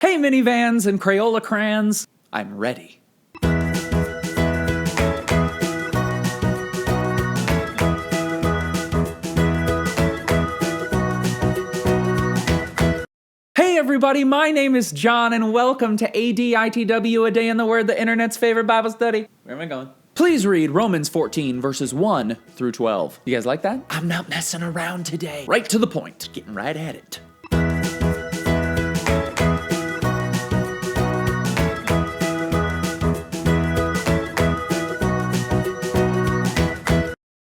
Hey minivans and Crayola crayons, I'm ready. Hey everybody, my name is John and welcome to ADITW, A Day in the Word, the internet's favorite Bible study. Where am I going? Please read Romans 14 verses 1 through 12. You guys like that? I'm not messing around today. Right to the point, getting right at it.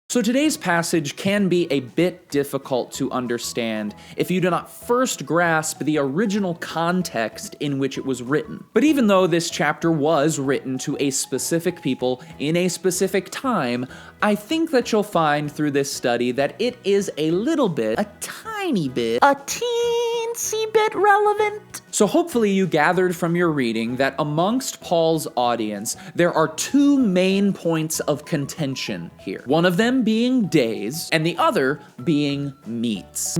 So today's passage can be a bit difficult to understand if you do not first grasp the original context in which it was written. But even though this chapter was written to a specific people in a specific time, I think that you'll find through this study that it is a little bit, a tiny bit, a teensy bit relevant. So hopefully you gathered from your reading that amongst Paul's audience, there are two main points of contention here. One of them being days, and the other being meats.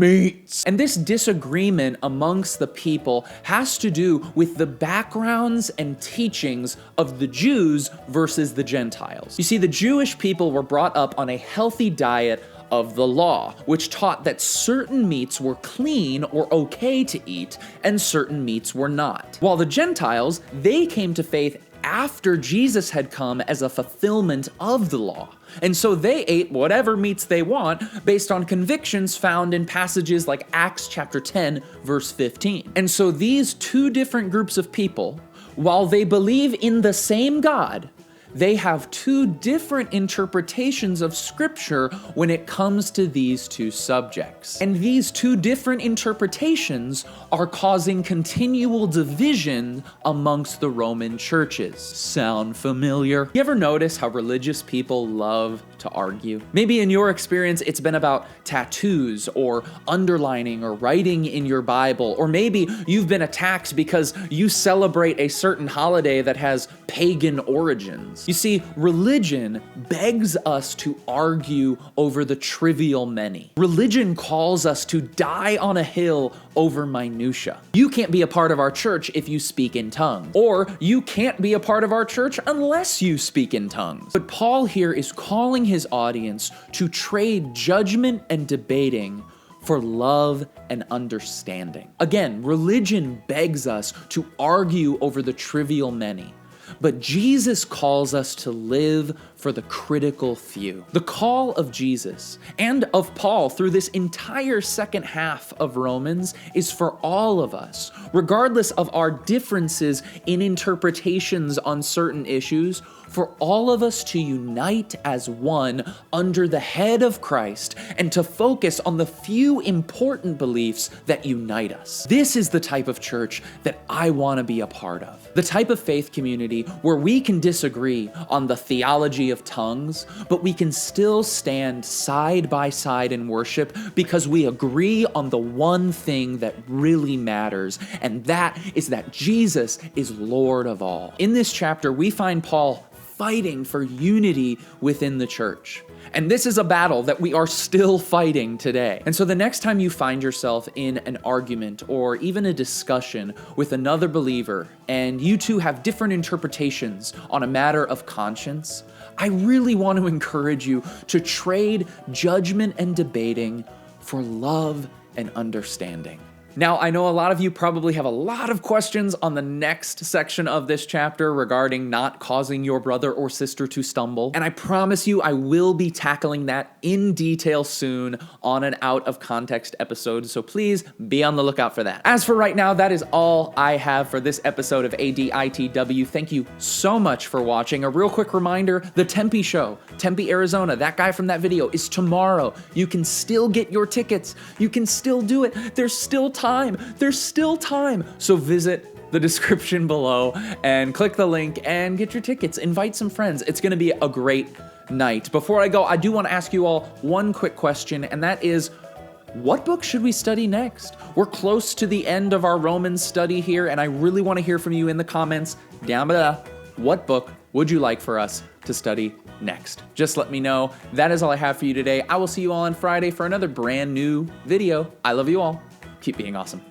And this disagreement amongst the people has to do with the backgrounds and teachings of the Jews versus the Gentiles. You see, the Jewish people were brought up on a healthy diet of the law, which taught that certain meats were clean or okay to eat, and certain meats were not. While the Gentiles, they came to faith after Jesus had come as a fulfillment of the law. And so they ate whatever meats they want based on convictions found in passages like Acts chapter 10, verse 15. And so these two different groups of people, while they believe in the same God, they have two different interpretations of Scripture when it comes to these two subjects. And these two different interpretations are causing continual division amongst the Roman churches. Sound familiar? You ever notice how religious people love to argue? Maybe in your experience, it's been about tattoos or underlining or writing in your Bible, or maybe you've been attacked because you celebrate a certain holiday that has pagan origins. You see, religion begs us to argue over the trivial many. Religion calls us to die on a hill over minutia. You can't be a part of our church if you speak in tongues, or you can't be a part of our church unless you speak in tongues. But Paul here is calling his audience to trade judgment and debating for love and understanding. Again, religion begs us to argue over the trivial many. But Jesus calls us to live for the critical few. The call of Jesus and of Paul through this entire second half of Romans is for all of us, regardless of our differences in interpretations on certain issues, for all of us to unite as one under the head of Christ and to focus on the few important beliefs that unite us. This is the type of church that I want to be a part of. The type of faith community where we can disagree on the theology of tongues, but we can still stand side by side in worship because we agree on the one thing that really matters, and that is that Jesus is Lord of all. In this chapter, we find Paul fighting for unity within the church. And this is a battle that we are still fighting today. And so the next time you find yourself in an argument or even a discussion with another believer, and you two have different interpretations on a matter of conscience, I really want to encourage you to trade judgment and debating for love and understanding. Now, I know a lot of you probably have a lot of questions on the next section of this chapter regarding not causing your brother or sister to stumble, and I promise you I will be tackling that in detail soon on an out of context episode, so please be on the lookout for that. As for right now, that is all I have for this episode of ADITW. Thank you so much for watching. A real quick reminder, the Tempe show, Tempe, Arizona, that guy from that video is tomorrow. You can still get your tickets. You can still do it. There's still time. There's still time. So visit the description below and click the link and get your tickets. Invite some friends. It's going to be a great night. Before I go, I do want to ask you all one quick question, and that is, what book should we study next? We're close to the end of our Romans study here, and I really want to hear from you in the comments down below. What book would you like for us to study next? Just let me know. That is all I have for you today. I will see you all on Friday for another brand new video. I love you all. Keep being awesome.